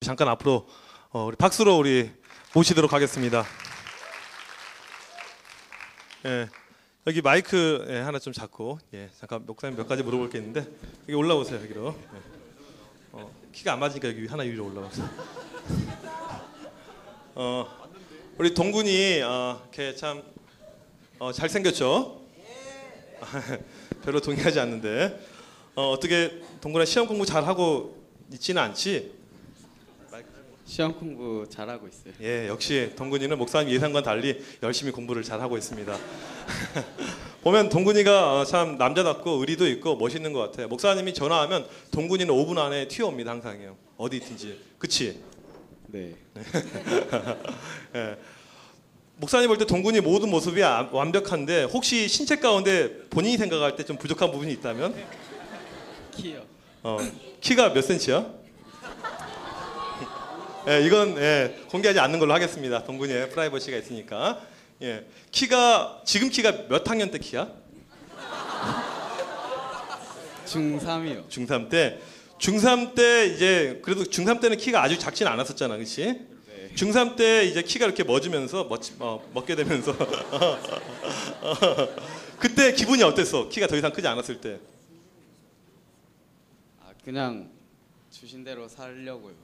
잠깐 앞으로 우리 박수로 우리 모시도록 하겠습니다. 예, 여기 마이크 하나 좀 잡고 잠깐 목사님 몇 가지 물어볼 게 있는데 여기 올라오세요. 여기로. 키가 안 맞으니까 여기 하나 위로 올라오세요. 우리 동군이 이렇게 참 잘생겼죠? 별로 동의하지 않는데 어떻게 동군아 시험 공부 잘하고 있지는 않지? 시험 공부 잘하고 있어요. 예, 역시 동군이는 목사님 예상과 달리 열심히 공부를 잘하고 있습니다. 보면 동군이가 참 남자답고 의리도 있고 멋있는 것 같아요. 목사님이 전화하면 동군이는 5분 안에 튀어옵니다. 항상요. 어디 있든지. 그치? 네. 예. 목사님 볼 때 동군이 모든 모습이 완벽한데 혹시 신체 가운데 본인이 생각할 때 좀 부족한 부분이 있다면? 키요. 키가 몇 센치야? 예, 이건 공개하지 않는 걸로 하겠습니다. 동군이의 프라이버시가 있으니까. 예, 지금 키가 몇 학년 때 키야? 중3이요. 중3 때. 중3 때 이제 그래도 중3 때는 키가 아주 작진 않았었잖아, 그렇지? 네. 중3 때 이제 키가 이렇게 멎으면서 먹게 되면서 그때 기분이 어땠어? 키가 더 이상 크지 않았을 때. 그냥 주신 대로 살려고요.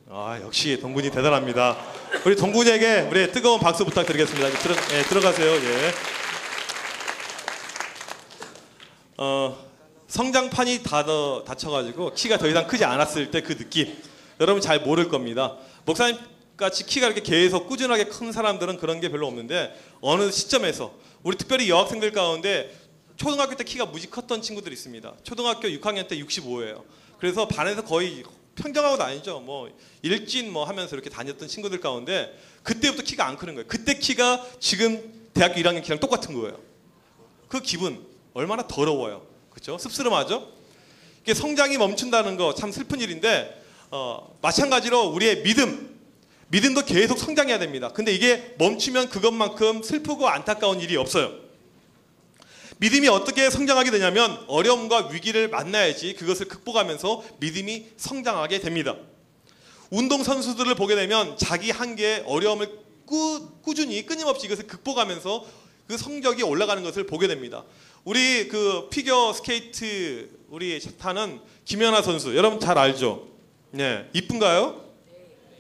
역시 동군이 대단합니다. 우리 동군에게 우리 뜨거운 박수 부탁드리겠습니다. 들어가세요. 예. 성장판이 닫혀가지고 키가 더 이상 크지 않았을 때 그 느낌 여러분 잘 모를 겁니다. 목사님 같이 키가 이렇게 계속 꾸준하게 큰 사람들은 그런 게 별로 없는데 어느 시점에서 우리 특별히 여학생들 가운데 초등학교 때 키가 무지 컸던 친구들이 있습니다. 초등학교 6학년 때 65예요. 그래서 반에서 거의 평정하고 다니죠. 뭐 일진 하면서 이렇게 다녔던 친구들 가운데 그때부터 키가 안 크는 거예요. 그때 키가 지금 대학교 1학년 키랑 똑같은 거예요. 그 기분 얼마나 더러워요. 그렇죠? 씁쓸하죠? 이게 성장이 멈춘다는 거 참 슬픈 일인데 마찬가지로 우리의 믿음도 계속 성장해야 됩니다. 근데 이게 멈추면 그것만큼 슬프고 안타까운 일이 없어요. 믿음이 어떻게 성장하게 되냐면 어려움과 위기를 만나야지 그것을 극복하면서 믿음이 성장하게 됩니다. 운동선수들을 보게 되면 자기 한계의 어려움을 꾸준히 끊임없이 이것을 극복하면서 그 성적이 올라가는 것을 보게 됩니다. 우리 그 피겨 스케이트 우리 타는 김연아 선수 여러분 잘 알죠? 네, 이쁜가요?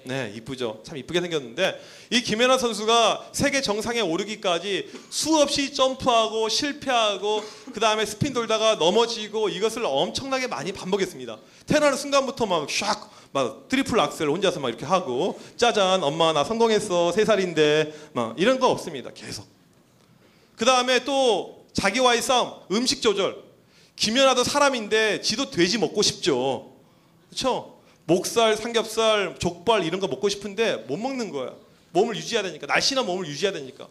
네, 이쁘죠. 참 이쁘게 생겼는데 이 김연아 선수가 세계 정상에 오르기까지 수없이 점프하고 실패하고 그 다음에 스핀 돌다가 넘어지고 이것을 엄청나게 많이 반복했습니다. 태어나는 순간부터 막 트리플 악셀 혼자서 막 이렇게 하고 짜잔 엄마 나 성공했어 3살인데 막 이런 거 없습니다. 계속. 그 다음에 또 자기와의 싸움, 음식 조절. 김연아도 사람인데 지도 돼지 먹고 싶죠. 그렇죠? 목살, 삼겹살, 족발 이런 거 먹고 싶은데 못 먹는 거야. 몸을 유지해야 되니까. 날씬한 몸을 유지해야 되니까.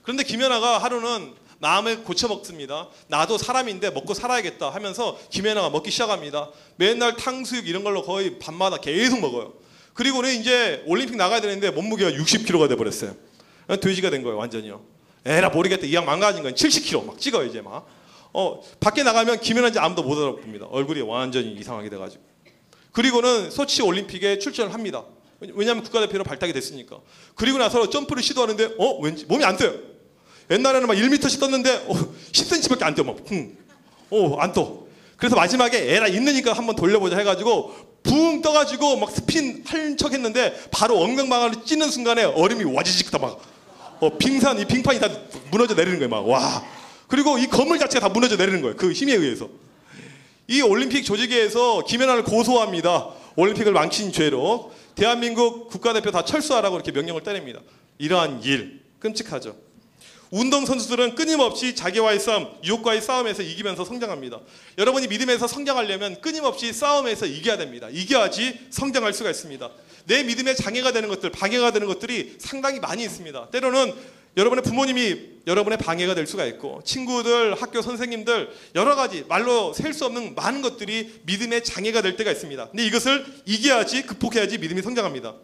그런데 김연아가 하루는 마음을 고쳐 먹습니다. 나도 사람인데 먹고 살아야겠다 하면서 김연아가 먹기 시작합니다. 맨날 탕수육 이런 걸로 거의 밤마다 계속 먹어요. 그리고는 이제 올림픽 나가야 되는데 몸무게가 60kg가 돼버렸어요. 돼지가 된 거예요. 완전히요. 에라 모르겠다. 이왕 망가진 건 70kg 막 찍어요 이제 막. 밖에 나가면 김연아인지 아무도 못 알아봅니다. 얼굴이 완전히 이상하게 돼가지고. 그리고는 소치 올림픽에 출전을 합니다. 왜냐하면 국가대표로 발탁이 됐으니까. 그리고 나서 점프를 시도하는데 왠지 몸이 안 떠요. 옛날에는 막 1m씩 떴는데 10cm밖에 안 떠. 막 안 떠. 그래서 마지막에 에라 있느니까 한번 돌려보자 해가지고 붕 떠가지고 막 스핀 한 척 했는데 바로 엉덩방아를 찌는 순간에 얼음이 와지직 다 막 이 빙판이 다 무너져 내리는 거예요. 막 와. 그리고 이 건물 자체가 다 무너져 내리는 거예요. 그 힘에 의해서. 이 올림픽 조직위에서 김연아를 고소합니다. 올림픽을 망친 죄로. 대한민국 국가대표 다 철수하라고 이렇게 명령을 때립니다. 이러한 일 끔찍하죠. 운동선수들은 끊임없이 자기와의 싸움, 유혹과의 싸움에서 이기면서 성장합니다. 여러분이 믿음에서 성장하려면 끊임없이 싸움에서 이겨야 됩니다. 이겨야지 성장할 수가 있습니다. 내 믿음에 장애가 되는 것들, 방해가 되는 것들이 상당히 많이 있습니다. 때로는 여러분의 부모님이 여러분의 방해가 될 수가 있고 친구들, 학교 선생님들 여러 가지 말로 셀 수 없는 많은 것들이 믿음의 장애가 될 때가 있습니다. 근데 이것을 이겨야지 극복해야지 믿음이 성장합니다.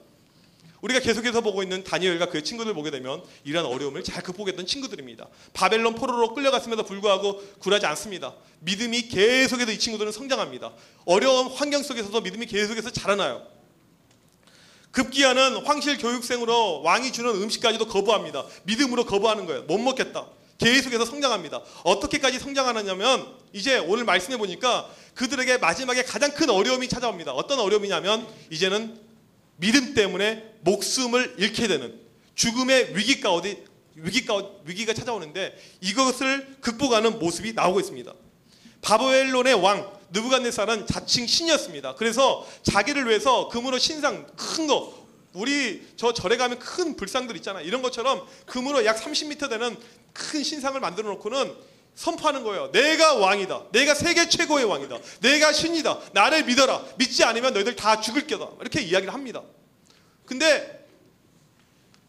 우리가 계속해서 보고 있는 다니엘과 그의 친구들 보게 되면 이러한 어려움을 잘 극복했던 친구들입니다. 바벨론 포로로 끌려갔음에도 불구하고 굴하지 않습니다. 믿음이 계속해서 이 친구들은 성장합니다. 어려운 환경 속에서도 믿음이 계속해서 자라나요. 급기야는 황실 교육생으로 왕이 주는 음식까지도 거부합니다. 믿음으로 거부하는 거예요. 못 먹겠다. 계속해서 성장합니다. 어떻게까지 성장하느냐면 이제 오늘 말씀해 보니까 그들에게 마지막에 가장 큰 어려움이 찾아옵니다. 어떤 어려움이냐면 이제는 믿음 때문에 목숨을 잃게 되는 죽음의 위기가 찾아오는데 이것을 극복하는 모습이 나오고 있습니다. 바벨론의 왕 느부갓네살은 자칭 신이었습니다. 그래서 자기를 위해서 금으로 신상 큰 거, 우리 저 절에 가면 큰 불상들 있잖아요. 이런 것처럼 금으로 약 30m 되는 큰 신상을 만들어 놓고는 선포하는 거예요. 내가 왕이다. 내가 세계 최고의 왕이다. 내가 신이다. 나를 믿어라. 믿지 않으면 너희들 다 죽을 거다. 이렇게 이야기를 합니다. 근데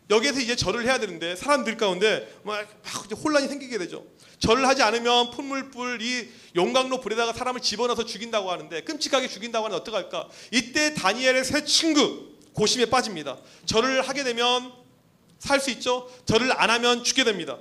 여기에서 이제 절을 해야 되는데 사람들 가운데 막 이제 혼란이 생기게 되죠. 절을 하지 않으면 풋물불 이 용광로 불에다가 사람을 집어넣어서 죽인다고 하는데, 끔찍하게 죽인다고 하는데 어떡할까? 이때 다니엘의 세 친구 고심에 빠집니다. 절을 하게 되면 살 수 있죠. 절을 안 하면 죽게 됩니다.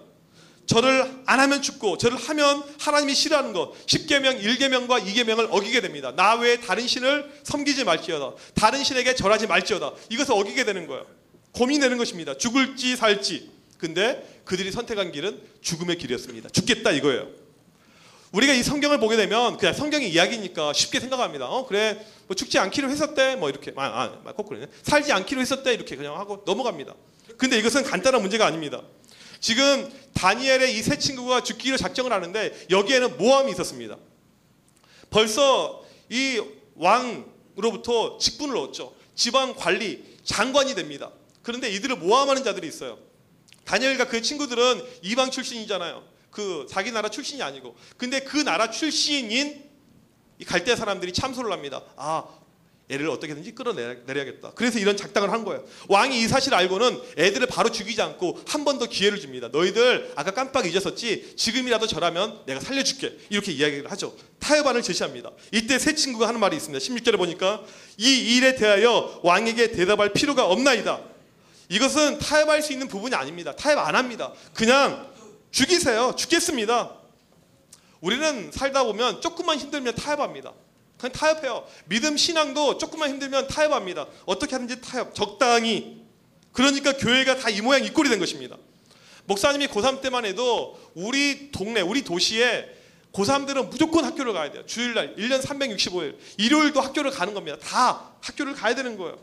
절을 안 하면 죽고, 절을 하면 하나님이 싫어하는 것 10계명 1계명과 2계명을 어기게 됩니다. 나 외에 다른 신을 섬기지 말지어다. 다른 신에게 절하지 말지어다. 이것을 어기게 되는 거예요. 고민되는 것입니다. 죽을지 살지. 근데 그들이 선택한 길은 죽음의 길이었습니다. 죽겠다 이거예요. 우리가 이 성경을 보게 되면 그냥 성경의 이야기니까 쉽게 생각합니다. 그래 뭐 죽지 않기로 했었대 뭐 이렇게 거꾸로네. 살지 않기로 했었대 이렇게 그냥 하고 넘어갑니다. 근데 이것은 간단한 문제가 아닙니다. 지금 다니엘의 이 세 친구가 죽기로 작정을 하는데 여기에는 모함이 있었습니다. 벌써 이 왕으로부터 직분을 얻죠. 지방 관리 장관이 됩니다. 그런데 이들을 모함하는 자들이 있어요. 다니엘과 그 친구들은 이방 출신이잖아요. 그 자기 나라 출신이 아니고. 근데 그 나라 출신인 이 갈대 사람들이 참소를 합니다. 애를 어떻게든지 끌어내려야겠다. 그래서 이런 작당을 한 거예요. 왕이 이 사실을 알고는 애들을 바로 죽이지 않고 한 번 더 기회를 줍니다. 너희들 아까 깜빡 잊었었지? 지금이라도 절하면 내가 살려줄게. 이렇게 이야기를 하죠. 타협안을 제시합니다. 이때 세 친구가 하는 말이 있습니다. 16절에 보니까 이 일에 대하여 왕에게 대답할 필요가 없나이다. 이것은 타협할 수 있는 부분이 아닙니다. 타협 안 합니다. 그냥 죽이세요. 죽겠습니다. 우리는 살다 보면 조금만 힘들면 타협합니다. 그냥 타협해요. 믿음 신앙도 조금만 힘들면 타협합니다. 어떻게 하든지 타협. 적당히. 그러니까 교회가 다 이 모양 이 꼴이 된 것입니다. 목사님이 고3 때만 해도 우리 동네 우리 도시에 고3들은 무조건 학교를 가야 돼요. 주일날 1년 365일 일요일도 학교를 가는 겁니다. 다 학교를 가야 되는 거예요.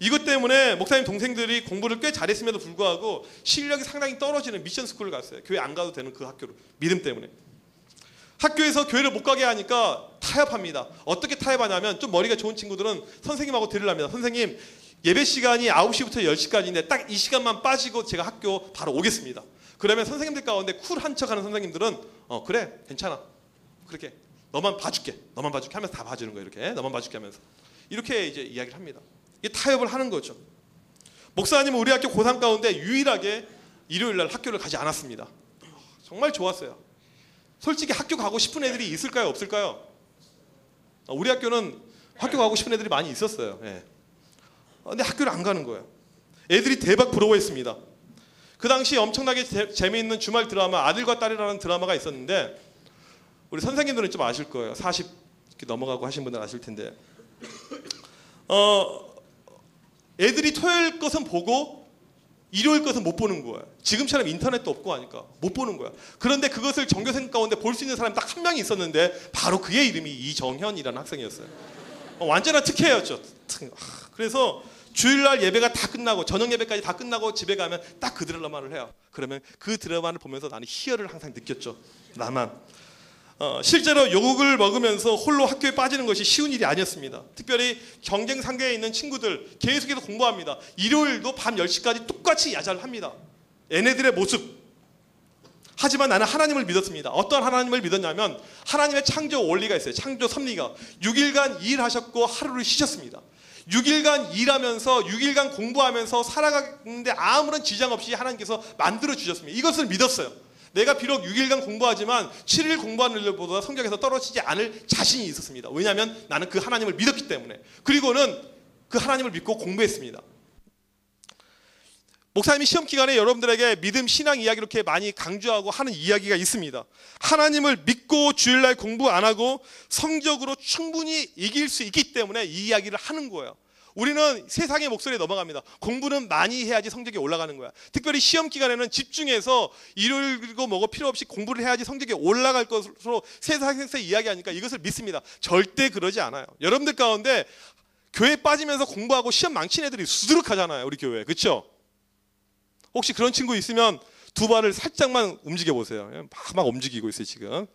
이것 때문에 목사님 동생들이 공부를 꽤 잘했음에도 불구하고 실력이 상당히 떨어지는 미션 스쿨을 갔어요. 교회 안 가도 되는 그 학교를. 믿음 때문에. 학교에서 교회를 못 가게 하니까 타협합니다. 어떻게 타협하냐면 좀 머리가 좋은 친구들은 선생님하고 딜을 합니다. 선생님 예배 시간이 9시부터 10시까지인데 딱 이 시간만 빠지고 제가 학교 바로 오겠습니다. 그러면 선생님들 가운데 쿨한 척하는 선생님들은 그래 괜찮아. 그렇게 너만 봐줄게 하면서 다 봐주는 거예요. 이렇게 너만 봐줄게 하면서 이렇게 이제 이야기를 합니다. 이게 타협을 하는 거죠. 목사님은 우리 학교 고3 가운데 유일하게 일요일날 학교를 가지 않았습니다. 정말 좋았어요. 솔직히 학교 가고 싶은 애들이 있을까요? 없을까요? 우리 학교는 학교 가고 싶은 애들이 많이 있었어요. 예. 근데 학교를 안 가는 거예요. 애들이 대박 부러워했습니다. 그 당시 엄청나게 재미있는 주말 드라마 아들과 딸이라는 드라마가 있었는데 우리 선생님들은 좀 아실 거예요. 40 이렇게 넘어가고 하신 분들은 아실 텐데 애들이 토요일 것은 보고 일요일 것은 못 보는 거예요. 지금처럼 인터넷도 없고 하니까 못 보는 거야. 그런데 그것을 전교생 가운데 볼 수 있는 사람이 딱 한 명이 있었는데 바로 그의 이름이 이정현이라는 학생이었어요. 완전한 특혜였죠. 그래서 주일날 예배가 다 끝나고 저녁 예배까지 다 끝나고 집에 가면 딱 그 드라마를 해요. 그러면 그 드라마를 보면서 나는 희열을 항상 느꼈죠. 나만. 실제로 욕을 먹으면서 홀로 학교에 빠지는 것이 쉬운 일이 아니었습니다. 특별히 경쟁 상계에 있는 친구들 계속해서 공부합니다. 일요일도 밤 10시까지 똑같이 야자를 합니다. 얘네들의 모습. 하지만 나는 하나님을 믿었습니다. 어떤 하나님을 믿었냐면 하나님의 창조 원리가 있어요. 창조 섭리가. 6일간 일하셨고 하루를 쉬셨습니다. 6일간 일하면서 6일간 공부하면서 살아가는데 아무런 지장 없이 하나님께서 만들어 주셨습니다. 이것을 믿었어요. 내가 비록 6일간 공부하지만 7일 공부하는 일보다 성적에서 떨어지지 않을 자신이 있었습니다. 왜냐하면 나는 그 하나님을 믿었기 때문에. 그리고는 그 하나님을 믿고 공부했습니다. 목사님이 시험 기간에 여러분들에게 믿음, 신앙 이야기 이렇게 많이 강조하고 하는 이야기가 있습니다. 하나님을 믿고 주일날 공부 안 하고 성적으로 충분히 이길 수 있기 때문에 이 이야기를 하는 거예요. 우리는 세상의 목소리에 넘어갑니다. 공부는 많이 해야지 성적이 올라가는 거야. 특별히 시험 기간에는 집중해서 이러고 뭐고 필요 없이 공부를 해야지 성적이 올라갈 것으로 세상에서 이야기하니까 이것을 믿습니다. 절대 그러지 않아요. 여러분들 가운데 교회 빠지면서 공부하고 시험 망친 애들이 수두룩하잖아요. 우리 교회. 그렇죠? 혹시 그런 친구 있으면 두 발을 살짝만 움직여 보세요. 막 움직이고 있어요 지금.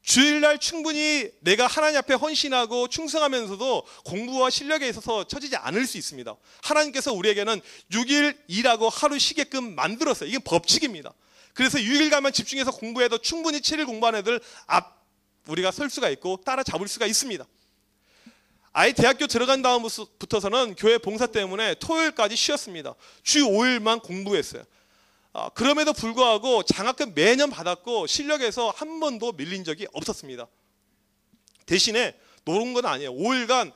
주일날 충분히 내가 하나님 앞에 헌신하고 충성하면서도 공부와 실력에 있어서 처지지 않을 수 있습니다. 하나님께서 우리에게는 6일 일하고 하루 쉬게끔 만들었어요. 이게 법칙입니다. 그래서 6일간만 집중해서 공부해도 충분히 7일 공부한 애들 앞 우리가 설 수가 있고 따라잡을 수가 있습니다. 아예 대학교 들어간 다음부터서는 교회 봉사 때문에 토요일까지 쉬었습니다. 주 5일만 공부했어요. 그럼에도 불구하고 장학금 매년 받았고 실력에서 한 번도 밀린 적이 없었습니다. 대신에 노는 건 아니에요. 5일간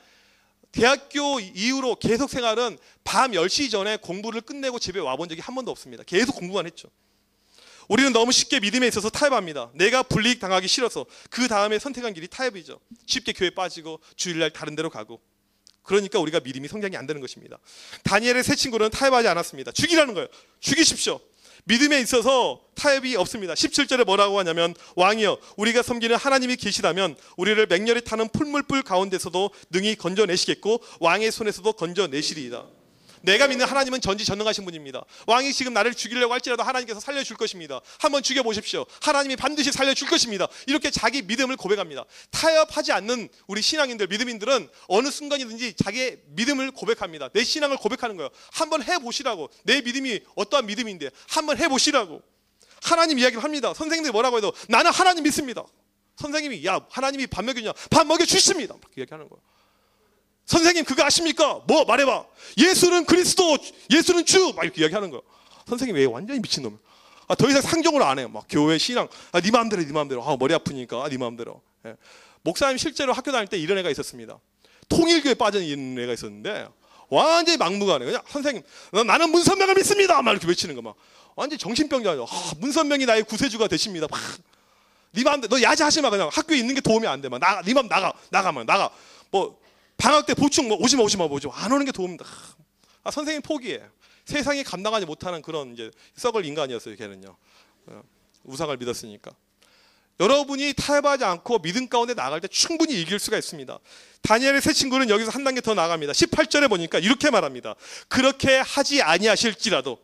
대학교 이후로 계속 생활은 밤 10시 전에 공부를 끝내고 집에 와본 적이 한 번도 없습니다. 계속 공부만 했죠. 우리는 너무 쉽게 믿음에 있어서 타협합니다. 내가 불이익 당하기 싫어서. 그 다음에 선택한 길이 타협이죠. 쉽게 교회 빠지고 주일날 다른 데로 가고. 그러니까 우리가 믿음이 성장이 안 되는 것입니다. 다니엘의 세 친구는 타협하지 않았습니다. 죽이라는 거예요. 죽이십시오. 믿음에 있어서 타협이 없습니다. 17절에 뭐라고 하냐면 왕이여 우리가 섬기는 하나님이 계시다면 우리를 맹렬히 타는 풀물불 가운데서도 능히 건져내시겠고 왕의 손에서도 건져내시리이다. 내가 믿는 하나님은 전지전능하신 분입니다. 왕이 지금 나를 죽이려고 할지라도 하나님께서 살려줄 것입니다. 한번 죽여보십시오. 하나님이 반드시 살려줄 것입니다. 이렇게 자기 믿음을 고백합니다. 타협하지 않는 우리 신앙인들, 믿음인들은 어느 순간이든지 자기의 믿음을 고백합니다. 내 신앙을 고백하는 거예요. 한번 해보시라고. 내 믿음이 어떠한 믿음인데 한번 해보시라고. 하나님 이야기를 합니다. 선생님들이 뭐라고 해도 나는 하나님 믿습니다. 선생님이 야 하나님이 밥 먹였냐? 밥 먹여주십니다. 막 이야기하는 거예요. 선생님 그거 아십니까? 뭐 말해봐. 예수는 그리스도, 예수는 주. 막 이렇게 이야기하는 거예요. 선생님 왜 완전히 미친놈이야. 더 이상 상종을 안 해요. 막 교회 신앙. 네 마음대로 네 마음대로. 머리 아프니까 네 마음대로. 예. 목사님 실제로 학교 다닐 때 이런 애가 있었습니다. 통일교에 빠진 이런 애가 있었는데 완전히 막무가내. 그냥 선생님 나는 문선명을 믿습니다. 막 이렇게 외치는 거 막. 완전히 정신병자죠. 문선명이 나의 구세주가 되십니다. 막. 네 마음대로. 너 야자하지 마. 그냥 학교에 있는 게 도움이 안 돼. 막 나가. 네 마음 나가. 나가. 뭐 방학 때 보충 뭐 오지 마 안 오는 게 도움입니다. 선생님 포기해. 세상이 감당하지 못하는 그런 이제 썩을 인간이었어요. 걔는요. 우상을 믿었으니까. 여러분이 타협하지 않고 믿음 가운데 나갈 때 충분히 이길 수가 있습니다. 다니엘의 세 친구는 여기서 한 단계 더 나갑니다. 18절에 보니까 이렇게 말합니다. 그렇게 하지 아니하실지라도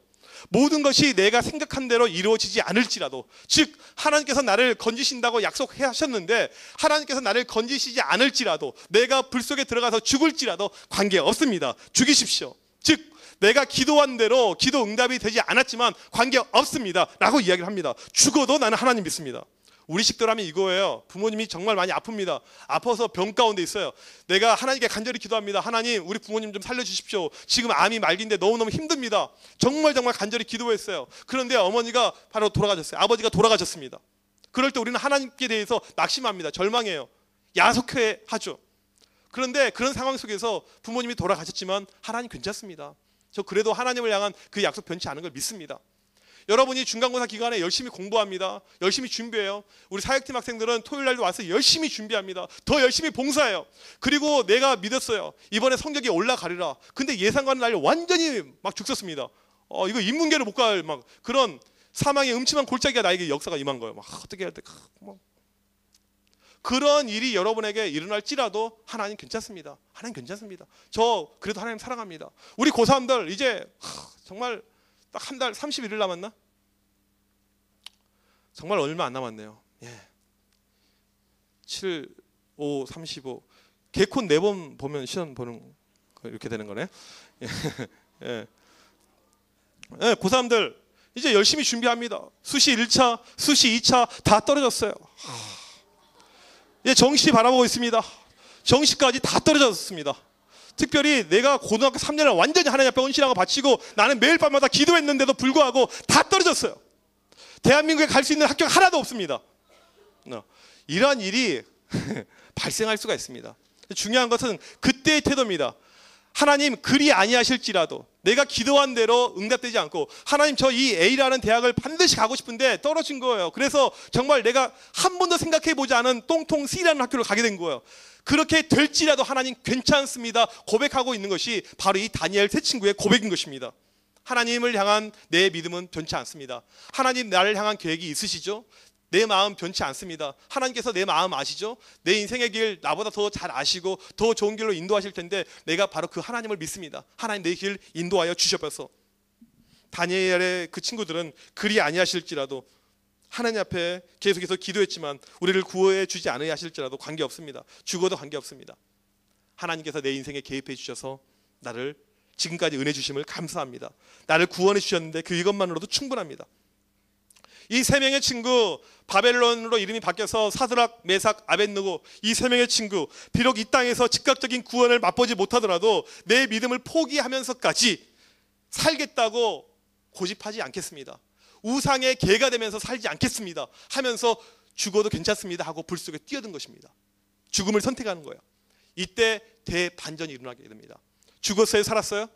모든 것이 내가 생각한 대로 이루어지지 않을지라도, 즉 하나님께서 나를 건지신다고 약속하셨는데 하나님께서 나를 건지시지 않을지라도, 내가 불 속에 들어가서 죽을지라도 관계없습니다. 죽이십시오. 즉 내가 기도한 대로 기도 응답이 되지 않았지만 관계없습니다 라고 이야기를 합니다. 죽어도 나는 하나님 믿습니다. 우리 식도라면 이거예요. 부모님이 정말 많이 아픕니다. 아파서 병 가운데 있어요. 내가 하나님께 간절히 기도합니다. 하나님 우리 부모님 좀 살려주십시오. 지금 암이 말기인데 너무너무 힘듭니다. 정말 간절히 기도했어요. 그런데 어머니가 바로 돌아가셨어요. 아버지가 돌아가셨습니다. 그럴 때 우리는 하나님께 대해서 낙심합니다. 절망해요. 야속해하죠. 그런데 그런 상황 속에서 부모님이 돌아가셨지만 하나님 괜찮습니다. 저 그래도 하나님을 향한 그 약속 변치 않은 걸 믿습니다. 여러분이 중간고사 기간에 열심히 공부합니다. 열심히 준비해요. 우리 사역팀 학생들은 토요일날도 와서 열심히 준비합니다. 더 열심히 봉사해요. 그리고 내가 믿었어요. 이번에 성적이 올라가리라. 근데 예상과는 달리 완전히 막 죽었습니다. 이거 인문계를 못 갈 막 그런 사망의 음침한 골짜기가 나에게 역사가 임한 거예요. 막 어떻게 할 때 그런 일이 여러분에게 일어날지라도 하나님 괜찮습니다. 하나님 괜찮습니다. 저 그래도 하나님 사랑합니다. 우리 고3들 이제 정말 딱 한 달 31일 남았나? 정말 얼마 안 남았네요. 7, 5, 35 개콘 4번 보면 시험 보는 거 이렇게 되는 거네. 고3들 이제 열심히 준비합니다. 수시 1차, 수시 2차 다 떨어졌어요. 정시 바라보고 있습니다. 정시까지 다 떨어졌습니다. 특별히 내가 고등학교 3년을 완전히 하나님 앞에 헌신하고 바치고 나는 매일 밤마다 기도했는데도 불구하고 다 떨어졌어요. 대한민국에 갈 수 있는 학교가 하나도 없습니다. 이러한 일이 발생할 수가 있습니다. 중요한 것은 그때의 태도입니다. 하나님 그리 아니하실지라도 내가 기도한 대로 응답되지 않고 하나님 저 이 A라는 대학을 반드시 가고 싶은데 떨어진 거예요. 그래서 정말 내가 한 번도 생각해보지 않은 똥통 C라는 학교를 가게 된 거예요. 그렇게 될지라도 하나님 괜찮습니다 고백하고 있는 것이 바로 이 다니엘 세 친구의 고백인 것입니다. 하나님을 향한 내 믿음은 변치 않습니다. 하나님 나를 향한 계획이 있으시죠? 내 마음 변치 않습니다. 하나님께서 내 마음 아시죠? 내 인생의 길 나보다 더 잘 아시고 더 좋은 길로 인도하실 텐데 내가 바로 그 하나님을 믿습니다. 하나님 내 길 인도하여 주셔서. 다니엘의 그 친구들은 그리 아니하실지라도 하나님 앞에 계속해서 기도했지만 우리를 구원해 주지 않으야 하실지라도 관계없습니다. 죽어도 관계없습니다. 하나님께서 내 인생에 개입해 주셔서 나를 지금까지 은혜 주심을 감사합니다. 나를 구원해 주셨는데 그 이것만으로도 충분합니다. 이 세 명의 친구, 바벨론으로 이름이 바뀌어서 사드락, 메삭, 아벳느고, 이 세 명의 친구, 비록 이 땅에서 즉각적인 구원을 맛보지 못하더라도 내 믿음을 포기하면서까지 살겠다고 고집하지 않겠습니다. 우상의 개가 되면서 살지 않겠습니다 하면서 죽어도 괜찮습니다 하고 불 속에 뛰어든 것입니다. 죽음을 선택하는 거예요. 이때 대반전이 일어나게 됩니다. 죽었어요? 살았어요?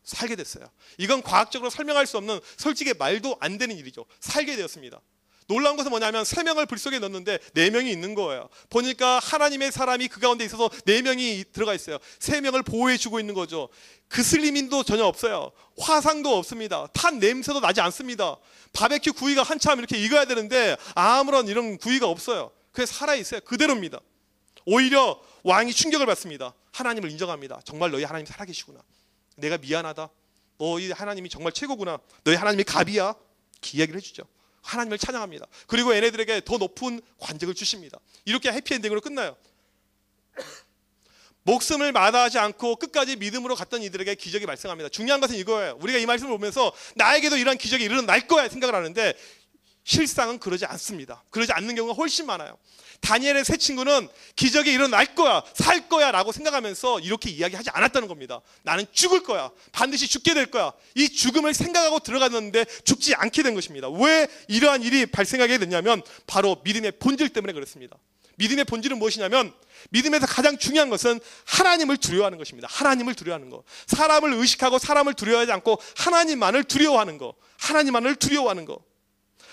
살게 됐어요. 이건 과학적으로 설명할 수 없는 솔직히 말도 안 되는 일이죠. 살게 되었습니다. 놀라운 것은 뭐냐면 3명을 불 속에 넣었는데 4명이 있는 거예요. 보니까 하나님의 사람이 그 가운데 있어서 4명이 들어가 있어요. 3명을 보호해 주고 있는 거죠. 그슬림인도 전혀 없어요. 화상도 없습니다. 탄 냄새도 나지 않습니다. 바베큐 구이가 한참 이렇게 익어야 되는데 아무런 이런 구이가 없어요. 그래서 살아있어요. 그대로입니다. 오히려 왕이 충격을 받습니다. 하나님을 인정합니다. 정말 너희 하나님 살아계시구나. 내가 미안하다. 너희 하나님이 정말 최고구나. 너희 하나님이 갑이야. 이야기를 해주죠. 하나님을 찬양합니다. 그리고 얘네들에게 더 높은 관직을 주십니다. 이렇게 해피엔딩으로 끝나요. 목숨을 마다하지 않고 끝까지 믿음으로 갔던 이들에게 기적이 발생합니다. 중요한 것은 이거예요. 우리가 이 말씀을 보면서 나에게도 이런 기적이 일어날 거야 생각을 하는데 실상은 그러지 않습니다. 그러지 않는 경우가 훨씬 많아요. 다니엘의 세 친구는 기적이 일어날 거야, 살 거야 라고 생각하면서 이렇게 이야기하지 않았다는 겁니다. 나는 죽을 거야, 반드시 죽게 될 거야. 이 죽음을 생각하고 들어갔는데 죽지 않게 된 것입니다. 왜 이러한 일이 발생하게 됐냐면 바로 믿음의 본질 때문에 그렇습니다. 믿음의 본질은 무엇이냐면 믿음에서 가장 중요한 것은 하나님을 두려워하는 것입니다. 하나님을 두려워하는 것. 사람을 의식하고 사람을 두려워하지 않고 하나님만을 두려워하는 것. 하나님만을 두려워하는 것.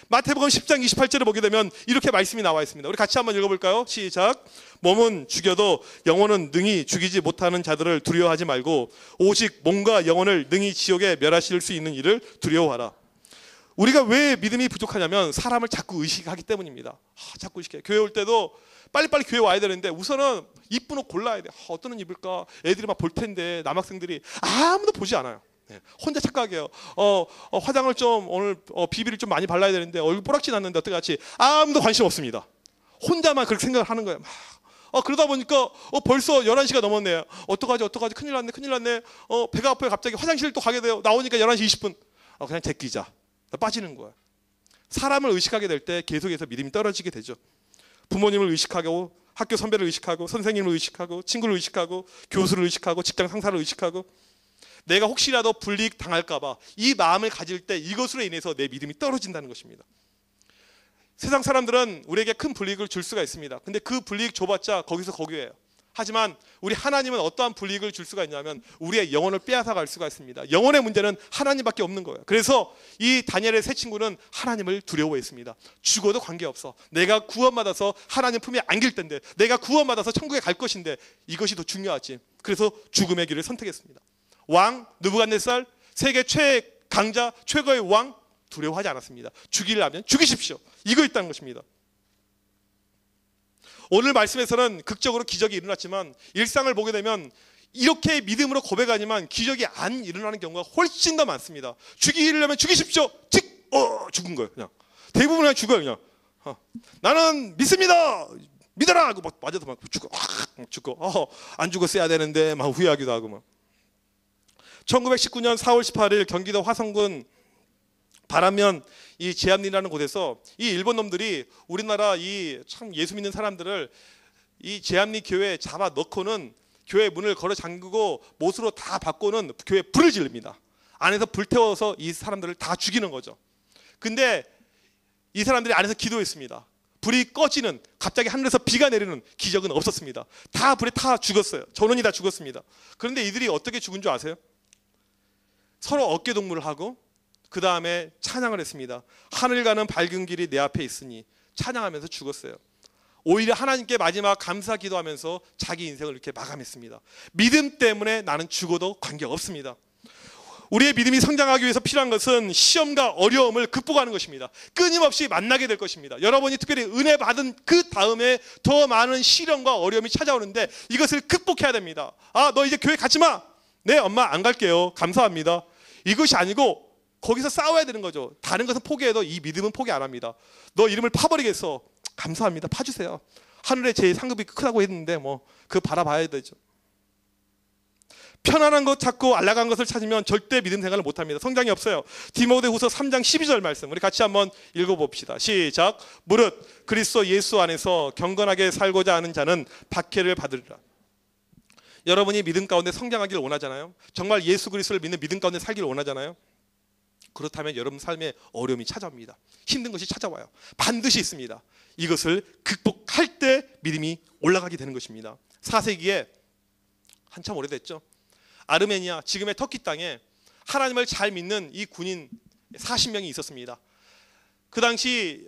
마태복음 10장 28절을 보게 되면 이렇게 말씀이 나와 있습니다. 우리 같이 한번 읽어볼까요? 시작. 몸은 죽여도 영혼은 능히 죽이지 못하는 자들을 두려워하지 말고 오직 몸과 영혼을 능히 지옥에 멸하실 수 있는 이를 두려워하라. 우리가 왜 믿음이 부족하냐면 사람을 자꾸 의식하기 때문입니다. 자꾸 의식해요. 교회 올 때도 빨리빨리 교회 와야 되는데 우선은 이쁜 옷 골라야 돼. 어떤 옷 입을까? 애들이 막 볼 텐데 남학생들이 아무도 보지 않아요. 혼자 착각해요. 화장을 좀 오늘 비비를 좀 많이 발라야 되는데 얼굴 뽀락지 났는데 어떡하지? 아무도 관심 없습니다. 혼자만 그렇게 생각을 하는 거예요. 그러다 보니까 벌써 11시가 넘었네요. 어떡하지? 큰일 났네. 배가 아파요. 갑자기 화장실 또 가게 돼요. 나오니까 11시 20분. 그냥 제끼자. 빠지는 거예요. 사람을 의식하게 될 때 계속해서 믿음이 떨어지게 되죠. 부모님을 의식하고 학교 선배를 의식하고 선생님을 의식하고 친구를 의식하고 교수를 의식하고 직장 상사를 의식하고 내가 혹시라도 불이익 당할까 봐 이 마음을 가질 때 이것으로 인해서 내 믿음이 떨어진다는 것입니다. 세상 사람들은 우리에게 큰 불이익을 줄 수가 있습니다. 근데 그 불이익 줘봤자 거기서 거기에요. 하지만 우리 하나님은 어떠한 불이익을 줄 수가 있냐면 우리의 영혼을 빼앗아 갈 수가 있습니다. 영혼의 문제는 하나님밖에 없는 거예요. 그래서 이 다니엘의 세 친구는 하나님을 두려워했습니다. 죽어도 관계없어. 내가 구원받아서 하나님 품에 안길 텐데, 내가 구원받아서 천국에 갈 것인데 이것이 더 중요하지. 그래서 죽음의 길을 선택했습니다. 왕 느부갓네살, 세계 최강자 최고의 왕 두려워하지 않았습니다. 죽이려면 죽이십시오. 이거 있다는 것입니다. 오늘 말씀에서는 극적으로 기적이 일어났지만 일상을 보게 되면 이렇게 믿음으로 고백하지만 기적이 안 일어나는 경우가 훨씬 더 많습니다. 죽이려면 죽이십시오. 죽은 거예요. 그냥 대부분 그냥 죽어요. 그냥 나는 믿습니다. 믿어라 하고 막 맞아도 막 죽고 안 죽었어야 되는데 막 후회하기도 하고 막. 1919년 4월 18일 경기도 화성군 바람면 이 제암리라는 곳에서 이 일본 놈들이 우리나라 이 참 예수 믿는 사람들을 이 제암리 교회에 잡아 넣고는 교회 문을 걸어 잠그고 못으로 다 받고는 교회에 불을 지릅니다. 안에서 불태워서 이 사람들을 다 죽이는 거죠. 근데 이 사람들이 안에서 기도했습니다. 불이 꺼지는, 갑자기 하늘에서 비가 내리는 기적은 없었습니다. 다 불에 타 죽었어요. 전원이 다 죽었습니다. 그런데 이들이 어떻게 죽은 줄 아세요? 서로 어깨동무를 하고 그 다음에 찬양을 했습니다. 하늘 가는 밝은 길이 내 앞에 있으니, 찬양하면서 죽었어요. 오히려 하나님께 마지막 감사 기도하면서 자기 인생을 이렇게 마감했습니다. 믿음 때문에 나는 죽어도 관계없습니다. 우리의 믿음이 성장하기 위해서 필요한 것은 시험과 어려움을 극복하는 것입니다. 끊임없이 만나게 될 것입니다. 여러분이 특별히 은혜 받은 그 다음에 더 많은 시련과 어려움이 찾아오는데 이것을 극복해야 됩니다. 아, 너 이제 교회 가지 마. 네, 엄마 안 갈게요. 감사합니다. 이것이 아니고 거기서 싸워야 되는 거죠. 다른 것은 포기해도 이 믿음은 포기 안 합니다. 너 이름을 파버리겠어. 감사합니다. 파주세요. 하늘에 제 상급이 크다고 했는데 뭐 그거 바라봐야 되죠. 편안한 것 찾고 안락한 것을 찾으면 절대 믿음 생활을 못합니다. 성장이 없어요. 디모데후서 3장 12절 말씀 우리 같이 한번 읽어봅시다. 시작. 무릇 그리스도 예수 안에서 경건하게 살고자 하는 자는 박해를 받으리라. 여러분이 믿음 가운데 성장하기를 원하잖아요. 정말 예수 그리스도를 믿는 믿음 가운데 살기를 원하잖아요. 그렇다면 여러분 삶에 어려움이 찾아옵니다. 힘든 것이 찾아와요. 반드시 있습니다. 이것을 극복할 때 믿음이 올라가게 되는 것입니다. 4세기에 한참 오래됐죠. 아르메니아, 지금의 터키 땅에 하나님을 잘 믿는 이 군인 40명이 있었습니다. 그 당시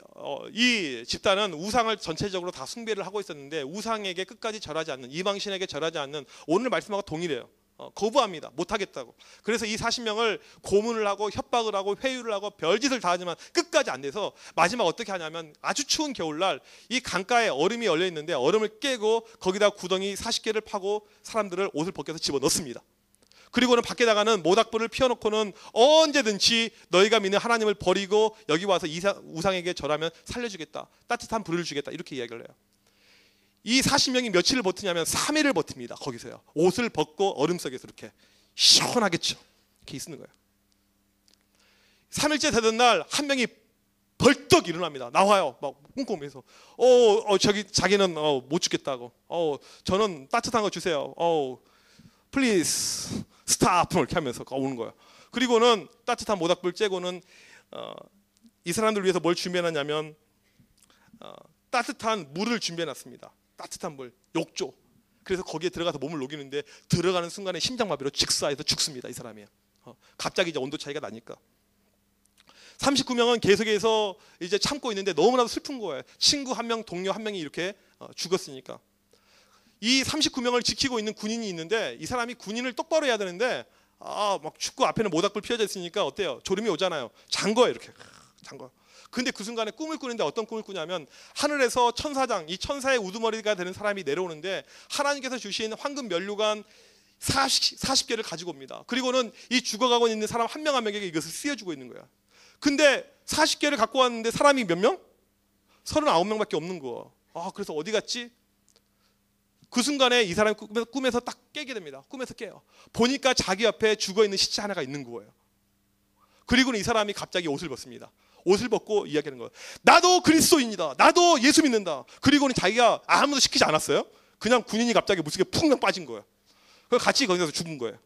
이 집단은 우상을 전체적으로 다 숭배를 하고 있었는데 우상에게 끝까지 절하지 않는, 이방신에게 절하지 않는, 오늘 말씀하고 동일해요. 거부합니다. 못하겠다고. 그래서 이 40명을 고문을 하고 협박을 하고 회유를 하고 별짓을 다 하지만 끝까지 안 돼서 마지막 어떻게 하냐면 아주 추운 겨울날 이 강가에 얼음이 얼려 있는데 얼음을 깨고 거기다 구덩이 40개를 파고 사람들을 옷을 벗겨서 집어넣습니다. 그리고는 밖에다가는 모닥불을 피워놓고는 언제든지 너희가 믿는 하나님을 버리고 여기 와서 우상에게 절하면 살려주겠다. 따뜻한 불을 주겠다. 이렇게 이야기를 해요. 이 40명이 며칠을 버티냐면 3일을 버팁니다. 거기서요. 옷을 벗고 얼음 속에서 이렇게 시원하겠죠. 이렇게 있는 거예요. 3일째 되던 날 한 명이 벌떡 일어납니다. 나와요. 막 꿍꿍해서 저기 자기는 못 죽겠다고. 저는 따뜻한 거 주세요. 플리즈 스탑 이렇게 하면서 오는 거예요. 그리고는 따뜻한 모닥불 쬐고는 이 사람들 위해서 뭘 준비해놨냐면 따뜻한 물을 준비해놨습니다. 따뜻한 물, 욕조. 그래서 거기에 들어가서 몸을 녹이는데 들어가는 순간에 심장마비로 직사해서 죽습니다. 이 사람이. 갑자기 이제 온도 차이가 나니까. 39명은 계속해서 이제 참고 있는데 너무나도 슬픈 거예요. 친구 한 명, 동료 한 명이 이렇게 죽었으니까. 이 39명을 지키고 있는 군인이 있는데 이 사람이 군인을 똑바로 해야 되는데 막 춥고 앞에는 모닥불 피워져 있으니까 어때요? 졸음이 오잖아요. 잔 거예요. 이렇게 잔 거. 근데 그 순간에 꿈을 꾸는데 어떤 꿈을 꾸냐면 하늘에서 천사장, 이 천사의 우두머리가 되는 사람이 내려오는데 하나님께서 주신 황금 면류관 40개를 가지고 옵니다. 그리고는 이 죽어가고 있는 사람 한 명 한 명에게 이것을 쓰여주고 있는 거야. 근데 40개를 갖고 왔는데 사람이 몇 명? 39명밖에 없는 거야. 그래서 어디 갔지? 그 순간에 이 사람이 꿈에서 딱 깨게 됩니다. 꿈에서 깨요. 보니까 자기 앞에 죽어있는 시체 하나가 있는 거예요. 그리고는 이 사람이 갑자기 옷을 벗습니다. 옷을 벗고 이야기하는 거예요. 나도 그리스도인이다. 나도 예수 믿는다. 그리고는 자기가 아무도 시키지 않았어요. 그냥 군인이 갑자기 물속에 푹 빠진 거예요. 그래서 같이 거기서 죽은 거예요.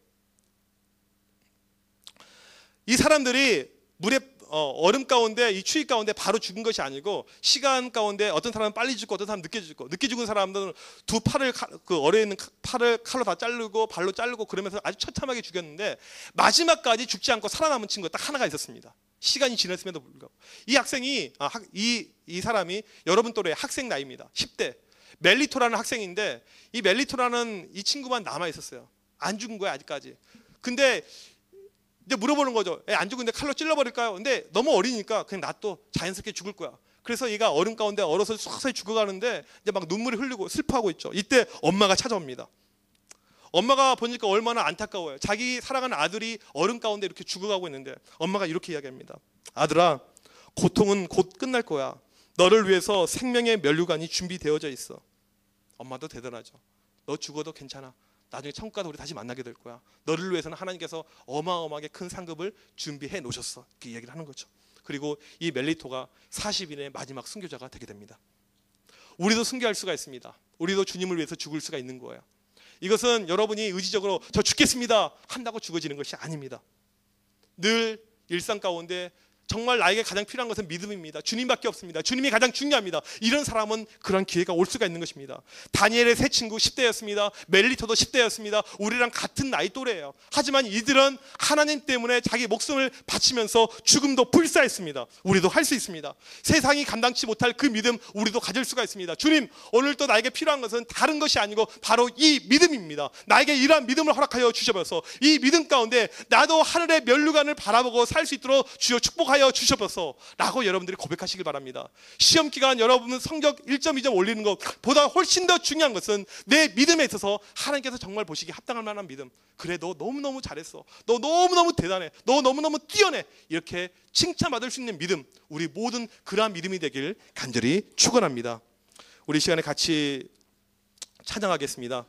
이 사람들이 물에 얼음 가운데, 이 추위 가운데 바로 죽은 것이 아니고 시간 가운데 어떤 사람은 빨리 죽고 어떤 사람은 늦게 죽고, 늦게 죽은 사람들은 두 팔을 그 얼에 있는 팔을 칼로 다 자르고 발로 자르고 그러면서 아주 처참하게 죽였는데 마지막까지 죽지 않고 살아남은 친구가 딱 하나가 있었습니다. 시간이 지났음에도 불구하고 이 학생이 이 사람이 여러분 또래 학생 나이입니다. 10대 멜리토라는 학생인데 이 멜리토라는 이 친구만 남아 있었어요. 안 죽은 거야 아직까지. 근데 이제 물어보는 거죠. 안 죽은데 칼로 찔러버릴까요? 근데 너무 어리니까 그냥 놔둬. 자연스럽게 죽을 거야. 그래서 얘가 얼음 가운데 얼어서 서서히 죽어가는데 이제 막 눈물이 흘리고 슬퍼하고 있죠. 이때 엄마가 찾아옵니다. 엄마가 보니까 얼마나 안타까워요. 자기 사랑하는 아들이 얼음 가운데 이렇게 죽어가고 있는데 엄마가 이렇게 이야기합니다. 아들아, 고통은 곧 끝날 거야. 너를 위해서 생명의 면류관이 준비되어져 있어. 엄마도 대단하죠. 너 죽어도 괜찮아. 나중에 천국 가서 우리 다시 만나게 될 거야. 너를 위해서는 하나님께서 어마어마하게 큰 상급을 준비해 놓으셨어. 이렇게 이야기를 하는 거죠. 그리고 이 멜리토가 40인의 마지막 순교자가 되게 됩니다. 우리도 순교할 수가 있습니다. 우리도 주님을 위해서 죽을 수가 있는 거예요. 이것은 여러분이 의지적으로 저 죽겠습니다 한다고 죽어지는 것이 아닙니다. 늘 일상 가운데 정말 나에게 가장 필요한 것은 믿음입니다. 주님밖에 없습니다. 주님이 가장 중요합니다. 이런 사람은 그런 기회가 올 수가 있는 것입니다. 다니엘의 세 친구 10대였습니다. 멜리토도 10대였습니다. 우리랑 같은 나이 또래예요. 하지만 이들은 하나님 때문에 자기 목숨을 바치면서 죽음도 불사했습니다. 우리도 할 수 있습니다. 세상이 감당치 못할 그 믿음 우리도 가질 수가 있습니다. 주님, 오늘 또 나에게 필요한 것은 다른 것이 아니고 바로 이 믿음입니다. 나에게 이러한 믿음을 허락하여 주셔서 이 믿음 가운데 나도 하늘의 면류관을 바라보고 살 수 있도록 주여 축복하여 주셔서 라고 여러분들이 고백하시길 바랍니다. 시험 기간 여러분은 성적 1점 2점 올리는 것보다 훨씬 더 중요한 것은 내 믿음에 있어서 하나님께서 정말 보시기에 합당할 만한 믿음. 그래, 너 너무너무 잘했어. 너 너무너무 대단해. 너 너무너무 뛰어내. 이렇게 칭찬받을 수 있는 믿음, 우리 모든 그러한 믿음이 되길 간절히 축원합니다. 우리 시간에 같이 찬양하겠습니다.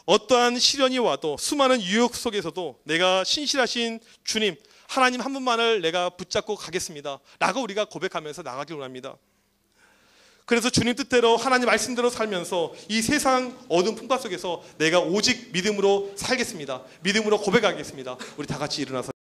어떠한 시련이 와도 수많은 유혹 속에서도 내가 신실하신 주님 하나님 한 분만을 내가 붙잡고 가겠습니다 라고 우리가 고백하면서 나가길 원합니다. 그래서 주님 뜻대로 하나님 말씀대로 살면서 이 세상 어두운 풍파 속에서 내가 오직 믿음으로 살겠습니다. 믿음으로 고백하겠습니다. 우리 다 같이 일어나서